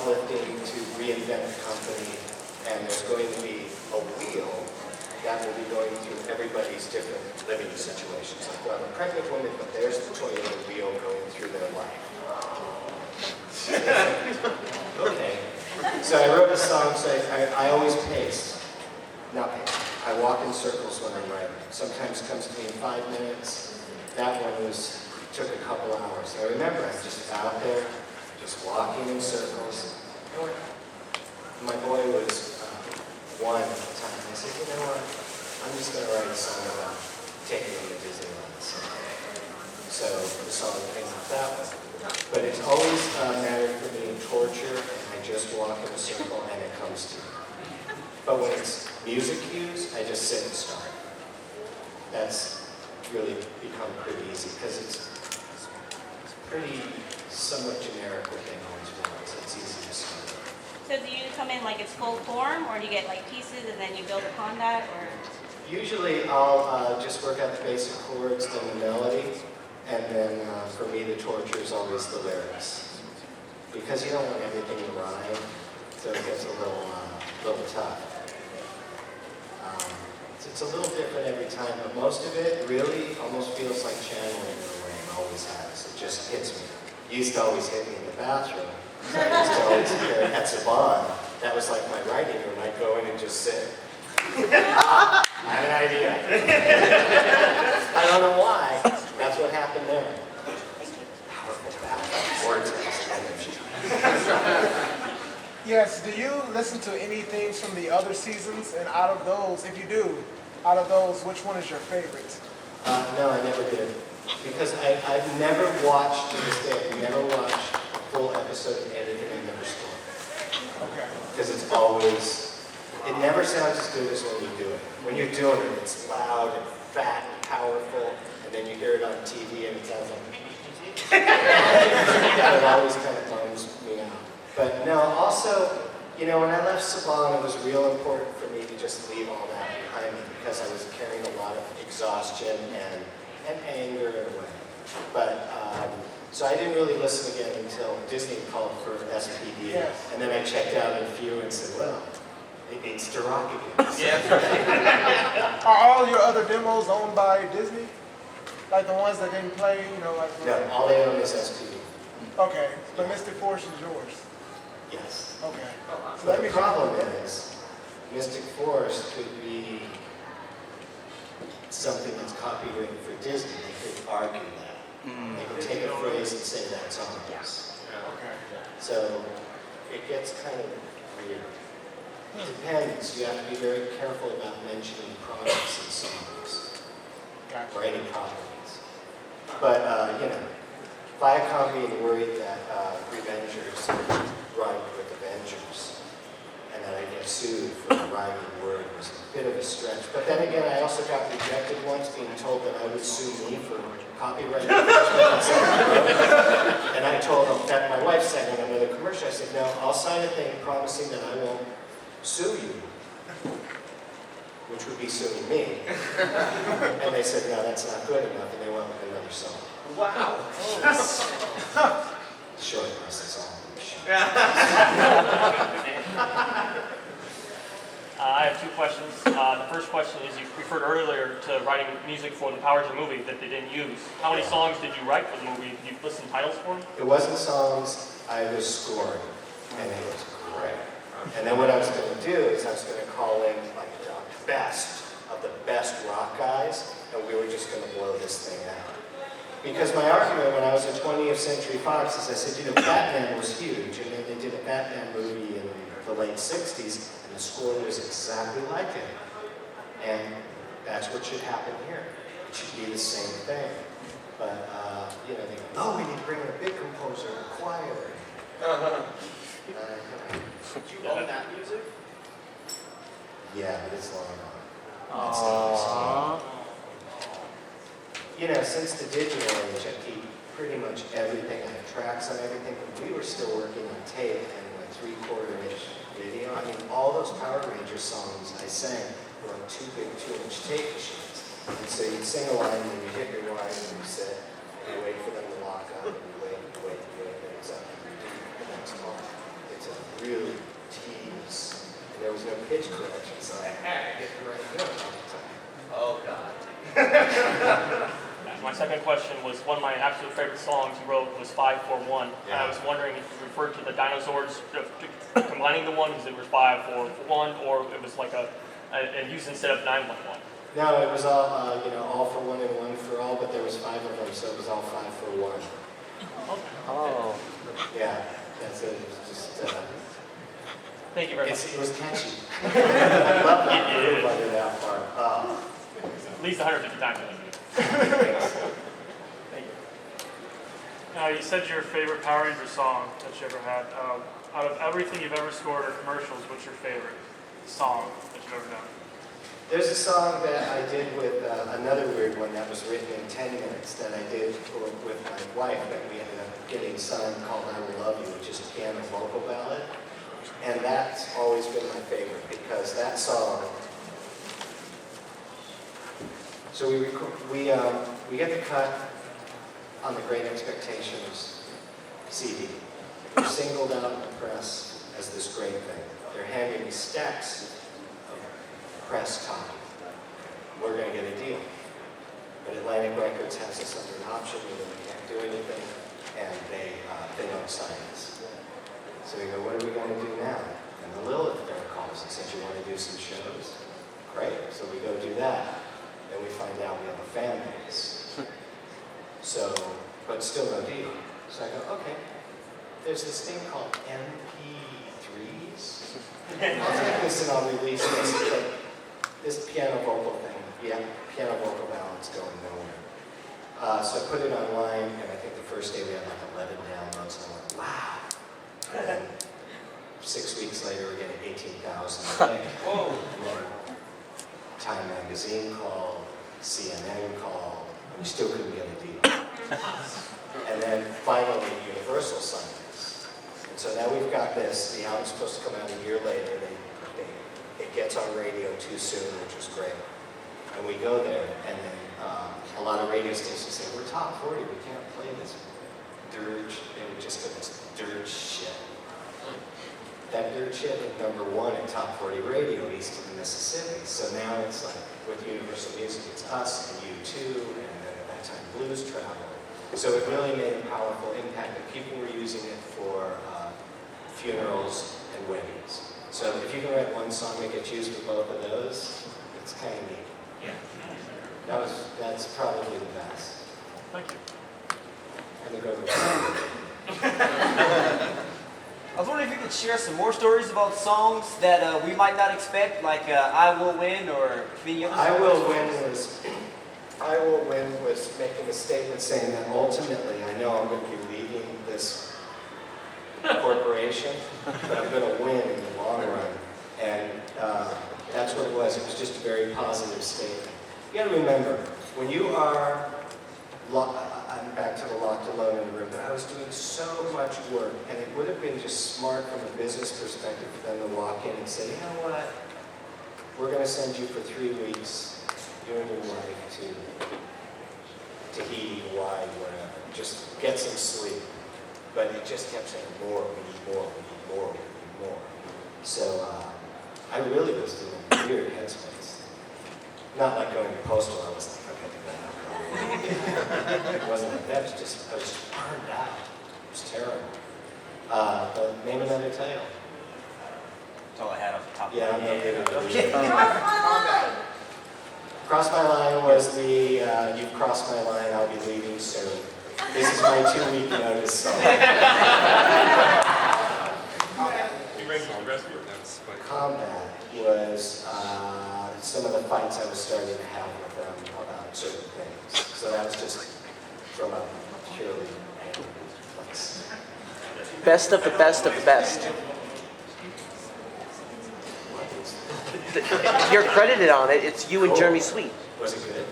uplifting to reinvent the company, and there's going to be a wheel that will be going through everybody's different living situations. Like, well, I'm a pregnant woman, but there's the Toyota wheel going through their life. Okay. So I wrote a song, so I always pace. Not pace. I walk in circles when I'm writing. Sometimes it comes to me in 5 minutes. That one took a couple hours. I remember I'm just out there, just walking in circles. My boy was 1 at the time. I said, you know what? I'm just going to write a song about taking him to Disneyland. So the song came out that way. But it's always mattered for me in torture, and I just walk in a circle and it comes to me. But when it's music cues, I just sit and start. That's really become pretty easy because it's pretty somewhat generic what they always want, so it's easy to start. So do you come in like it's full form, or do you get like pieces and then you build upon that, or? Usually I'll just work out the basic chords, then the melody, and then for me the torture is always the lyrics. Because you don't want everything to rhyme, so it gets a little tough. It's a little different every time, but most of it really almost feels like channeling the rain, always has. It just hits me. It used to always hit me in the bathroom. I used to always hear at Saban. That was like my writing room. I'd go in and just sit. I have an idea. I don't know why. That's what happened there. Powerful words energy. Yes, do you listen to anything from the other seasons? And out of those, if you do, out of those, which one is your favorite? No, I never did. Because I've never watched, to this day, I've never watched a full episode of anything I've never scored. Okay. Because it's always, it never sounds as good as when you do it. When you're doing it, it's loud and fat and powerful, and then you hear it on TV and it sounds like, it always kind of bums me out. But no, also, you know, when I left Saban, it was real important for me to just leave all that behind me because I was carrying a lot of exhaustion and anger in a way. But, so I didn't really listen again until Disney called for SPD. Yes. And then I checked out in a few and said, well, it needs to rock again. Yeah. Are all your other demos owned by Disney? Like the ones that didn't play, you know, like... No, all they own is SPD. Okay, but Mystic Force is yours. Yes. Okay. So But the problem is, Mystic Force could be something that's copyrighted for Disney. They could argue that. They could take a phrase and say that's on us. Okay. So it gets kind of weird. It depends. You have to be very careful about mentioning products in songs Gotcha. or any properties. But, you know, Viacom being worried that Revengers rhymed with Avengers and that I get sued for the rhyming word was a bit of a stretch. But then again, I also got rejected once being told that I would sue me for copyright infringement. And I told them that my wife sang in another commercial. I said, no, I'll sign a thing promising that I won't sue you, which would be suing me. And they said, no, that's not good enough, and they went with another song. Wow. Short versus all. I have 2 questions. The first question is, you referred earlier to writing music for the Power Rangers movie that they didn't use. How many songs did you write for the movie? Did you listen titles for them? It wasn't songs, I was scoring, and it was great. And then what I was going to do is I was going to call in like the best of the best rock guys, and we were just going to blow this thing out. Because my argument when I was at 20th Century Fox is I said, you know, Batman was huge, and then they did a Batman movie in the late 60s, and the score was exactly like it. And that's what should happen here. It should be the same thing. But, you know, they go, no, we need to bring in a big composer, a choir. Did you own that music? Yeah, but it's long gone. You know, since the digital age, I keep pretty much everything. I have tracks on everything. But we were still working on tape and a 3/4-inch video. I mean, all those Power Rangers songs I sang were on 2 big 2-inch tape machines. And so you'd sing a line, and then you hit your line, and you sit, and you wait for them to lock up, and you wait, and it's up, and you do the next one. It's a pitch correction, so I had to get the right note all the time. Oh, God. My second question was one of my absolute favorite songs you wrote was 541. And I was wondering if you referred to the dinosaurs combining the ones, it was 541, or it was like a use instead of 911. No, it was all, all for one and one for all, but there was 5 of them, so it was all 5 for 1. Oh. Yeah, that's it. It was just, Thank you very much. it was catchy. I love that. It is. Under that part. At least 150 times. Thank you. Now, you said your favorite Power Ranger song that you ever had. Out of everything you've ever scored or commercials, what's your favorite song that you've ever done? There's a song that I did with another weird one that was written in 10 minutes that I did with my wife that we ended up getting signed called I Will Love You, which is a piano vocal ballad. And that's always been my favorite because that song, so we get the cut on the Great Expectations CD. It was singled out in the press as this great thing. They're handing me stacks of press copy. We're going to get a deal. But Atlantic Records has us under an option where we can't do anything, and they don't sign us. So we go, what are we going to do now? And the Lilith Fair calls and says, you want to do some shows? Great. So we go do that. Then we find out we have a fan base. So, but still no deal. So I go, okay. There's this thing called MP3s. I'll take this and I'll release this. But this piano vocal thing, piano vocal balance going nowhere. So I put it online, and I think the first day we had like 11 downloads, and I went, wow. And then 6 weeks later, we're getting 18,000 a day. Whoa. Time Magazine called, CNN called, we still couldn't get a deal. And then finally, Universal signed us. And so now we've got this. The album's supposed to come out a year later. It gets on radio too soon, which was great. And we go there, and then a lot of radio stations say, we're top 40, we can't play this dirge. They would just go, this dirge shit. That dirge shit is #1 in top 40 radio east of the Mississippi. So now it's like, with Universal Music, it's us and U2, and then at that time, Blues Travel. So it really made a powerful impact, and people were using it for funerals and weddings. So if you can write one song that gets used with both of those, it's kind of neat. Yeah. That's probably the best. Thank you. And the go I was wondering if you could share some more stories about songs that we might not expect, like I Will Win or any other I Will Win was making a statement saying that ultimately I know I'm going to be leaving this corporation, but I'm going to win in the long run. And that's what it was. It was just a very positive statement. You got to remember, when you are, I'm back to the locked alone in the room, but I was doing so much work, and it would have been just smart from a business perspective for them to walk in and say, you know what, we're going to send you for 3 weeks, you and your wife, to Tahiti, Hawaii, wherever. Just get some sleep. But it just kept saying, more, we need more, we need more, we need more. So I really was in a weird headspace. Not like going to postal, I was like, okay, it wasn't like that, it was just, I was just burned out. It was terrible. But name another tale. That's all I had off the top of Yeah, my I'm no head. good at it. Cross My Line was the, you've crossed my line, I'll be leaving soon. This is my 2-week notice song. Combat was some of the fights I was starting to have with them about certain things. So that was just from a purely angry place. Best of the best of the best. You're credited on it. It's you and Jeremy Sweet. Was it good?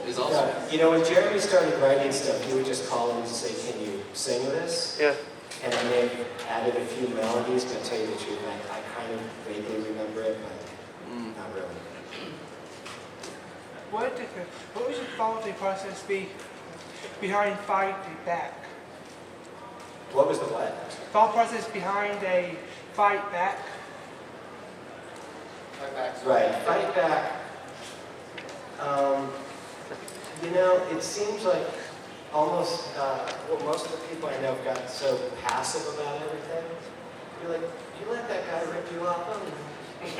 It was awesome. You know, when Jeremy started writing stuff, he would just call him and say, can you sing this? Yeah. And I may have added a few melodies, but to tell you the truth, I kind of vaguely remember it, but not really. What was your thought process be behind fighting back? What was the what? Thought process behind a fight back? Right, fight back. You know, it seems like almost, well, most of the people I know have gotten so passive about everything. You're like, you let that guy rip you off? Oh, no. I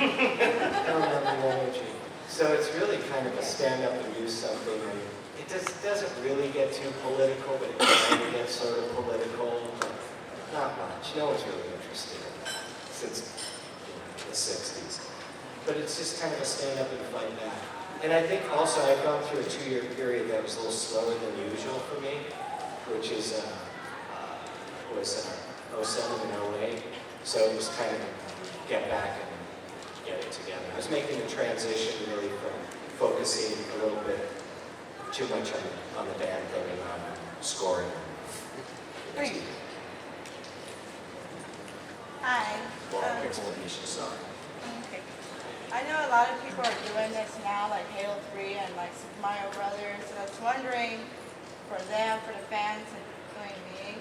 don't have any energy. So it's really kind of a stand up and do something. And it just doesn't really get too political, but it kind of gets sort of political. Not much. No one's really interested in that since the 60s. But it's just kind of a stand up and fight back. And I think also I've gone through a 2-year period that was a little slower than usual for me, which is was 07 and 08. So it was kind of get back and get it together. I was making a transition really from focusing a little bit too much on the band thing and on scoring. Great. Hi. Long explanation, sorry. Okay. I know a lot of people are doing this now, like Halo 3 and like Super Mario Brothers. So I was wondering, for them, for the fans, including me,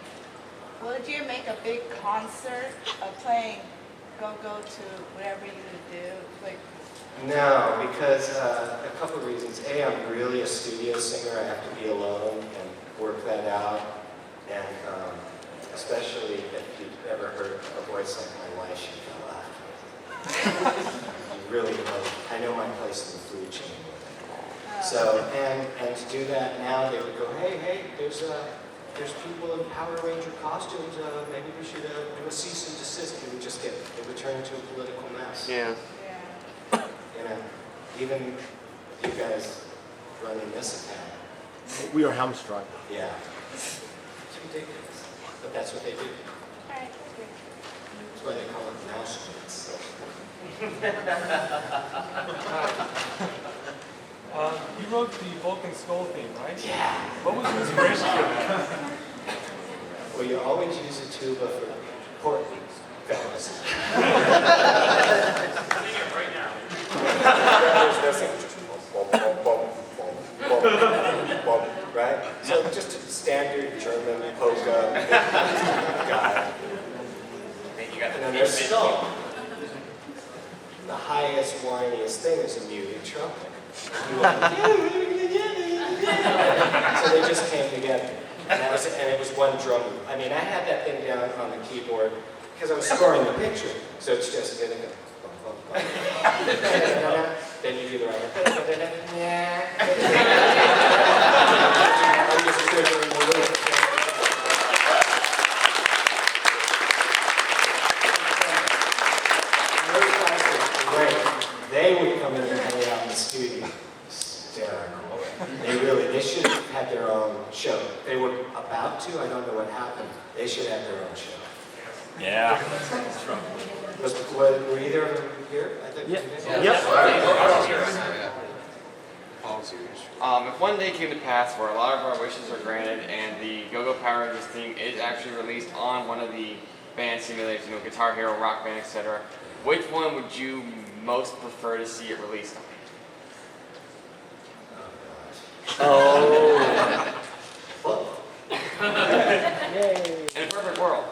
would you make a big concert of playing Go-Go to whatever you would do? Like, No, because a couple of reasons. A, I'm really a studio singer. I have to be alone and work that out. And especially if you've ever heard a voice like my wife, she fell out. You really know. I know my place in the food chain with it. So, and to do that now, they would go, hey, there's people in Power Ranger costumes. Maybe we should do a cease and desist. It would turn into a political mess. Yeah. yeah. You know, even you guys running this attack. We are hamstrung. Yeah. It's ridiculous. But that's what they do. All right, thank you. That's why they call it mouse splits. You wrote the Vulcan Skull theme, right? Yeah. What was the inspiration for that? Well, you always use a tuba for portly fellas. Right now. There's no sound, just bum, bum, bum, bum, bum, bum, right? So just a standard German polka guy. And you got And the then there's mid- skull. The highest, whiniest thing is a muted trumpet. So they just came together. And it was one drum. I mean, I had that thing down on the keyboard because I was scoring the picture. So it's just gonna go. Then you do the right. I'm just triggering the loop. Those guys were great. They would come in and hang out in the studio. Hysterical. They should have had their own show. They were about to, I don't know what happened. They should have their own show. Yeah. Were either of them here? I think you did. If one day came to pass where a lot of our wishes are granted and the Go-Go Power Rangers theme is actually released on one of the band simulators, Guitar Hero, Rock Band, etc., which one would you most prefer to see it released on? Oh. In a perfect world.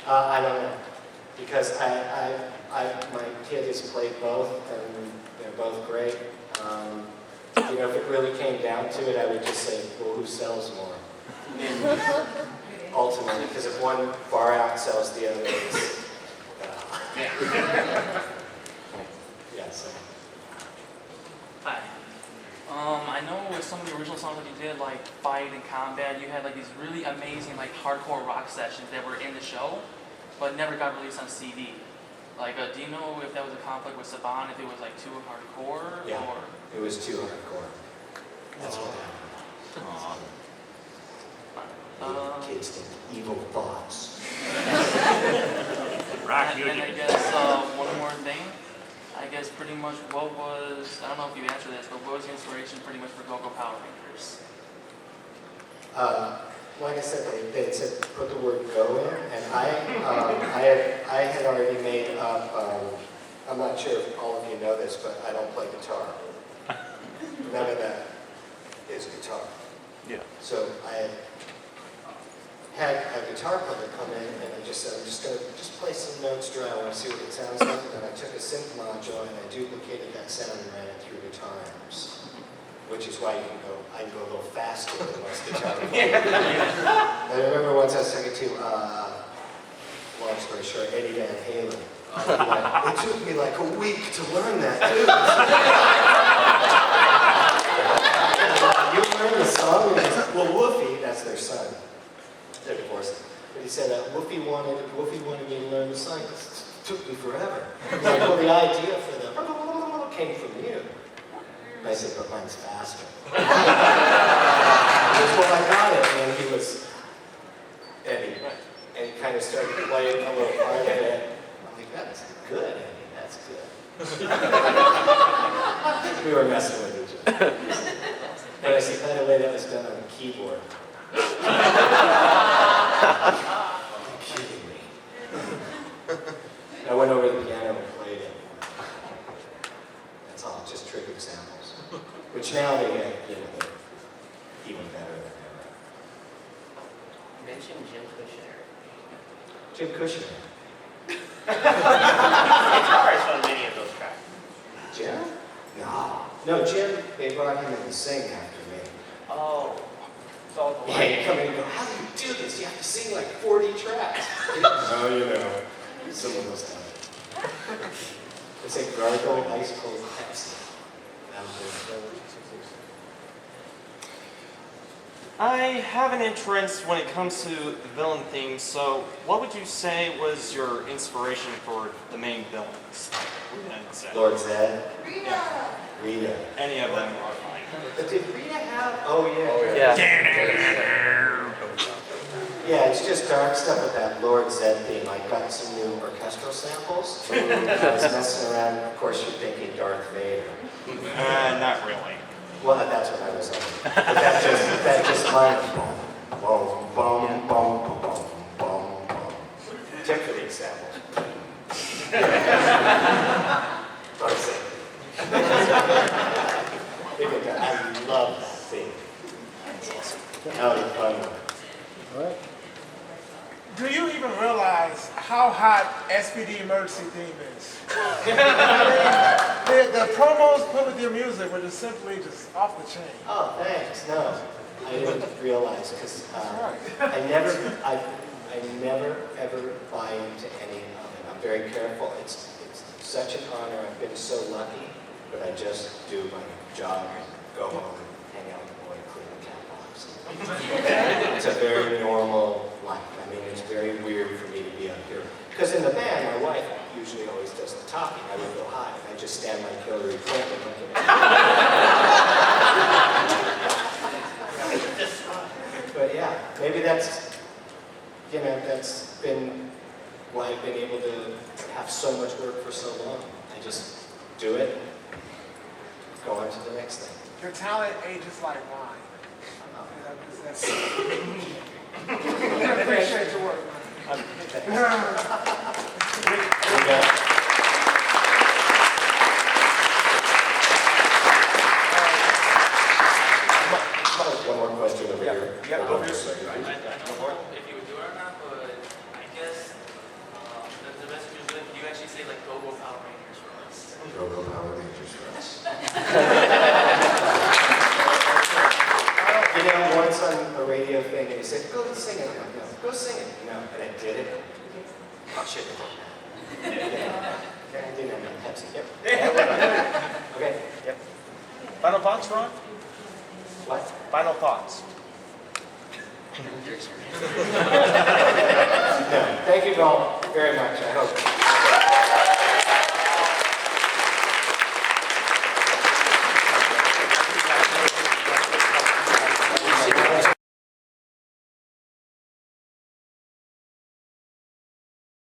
I don't know, because my kid has played both, and they're both great. You know, if it really came down to it, I would just say, well, who sells more? Ultimately, because if one far out sells the other, it's, yeah, so. Hi. I know with some of the original songs that you did, like Fight and Combat, you had like these really amazing like hardcore rock sessions that were in the show, but never got released on CD. Like, do you know if that was a conflict with Saban, if it was like too hardcore? Yeah. Or? It was too hardcore. That's what happened. Kids think evil thoughts. And I guess one more thing. I guess pretty much what was, I don't know if you answered this, but what was the inspiration pretty much for Go-Go Power Rangers? Like I said, they said put the word "go" in, and I had already made up. I'm not sure if all of you know this, but I don't play guitar. None of that is guitar. Yeah. So had a guitar player come in, and I just said, I'm just going to play some notes dry. I want to see what it sounds like. And I took a synth module and I duplicated that sound and ran it through guitar amps, which is why I can go a little faster than most guitar players. I remember once I was talking to, long story short, Eddie Van Halen. It took me like a week to learn that too. You learn the song, and well, Woofy, that's their son. They're divorced. But he said Woofy wanted me to learn the song. It took me forever. Like, well, the idea for the came from you. And I said, but mine's faster. He goes, well, I got it. And he was Eddie. And he kind of started playing a little part of it. I'm like, that's good, Eddie. That's good. We were messing with each other. But I said, by the way, that was done on a keyboard. You're kidding me. I went over to the piano and played it. That's all, just trick examples. Which now they get, they're even better than ever. Mention Jim Kushner. Jim Kushner. Guitarist on many of those tracks. Jim? No, Jim, they brought him in to sing after me. Oh. It's all the Yeah, you come in and go, how do you do this? You have to sing like 40 tracks. Oh, someone must have it. It's a gargle ice cold Pepsi. I have an interest when it comes to the villain theme, so what would you say was your inspiration for the main villains? Lord Zed. Yeah. Rita. Any of them are fine. But did Rita have? Oh yeah. Yeah, it's just dark stuff with that Lord Zed theme. I got some new orchestral samples. I was messing around. Of course, you're thinking Darth Vader. Not really. Well, that's what I was on. But that just line. Boom, boom, boom, boom, boom, boom, boom. Check for the examples. Darth Vader. I love that thing. That's awesome. How fun. Do you even realize how hot SPD Emergency theme is? the promos put with your music were just simply just off the chain. Oh, thanks. No, I didn't realize because I never ever buy into any of it. I'm very careful. It's such an honor. I've been so lucky, but I just do my job, go home, hang out with the boy, clean the cat box. It's a very normal life. I mean, it's very weird for me to be up here. Because in the band, my wife usually always does the talking. I would go high, and I just stand like Hillary Clinton looking at But yeah, maybe that's been why I've been able to have so much work for so long. I just do it, go on to the next thing. Your talent ages like wine. I appreciate your work, man. One more question over here. I don't know if you would do it or not, but I guess the best you do, you actually say like Go Go Power Rangers for us. Go Go Power Rangers for us. Once on a radio thing, and he said, go sing it. No, go sing it. No, and I did it. Oh, shit. Yeah, I didn't have no Pepsi. Yep. Okay. Yep. Final thoughts, Ron? What? Final thoughts. No, thank you all very much. I hope.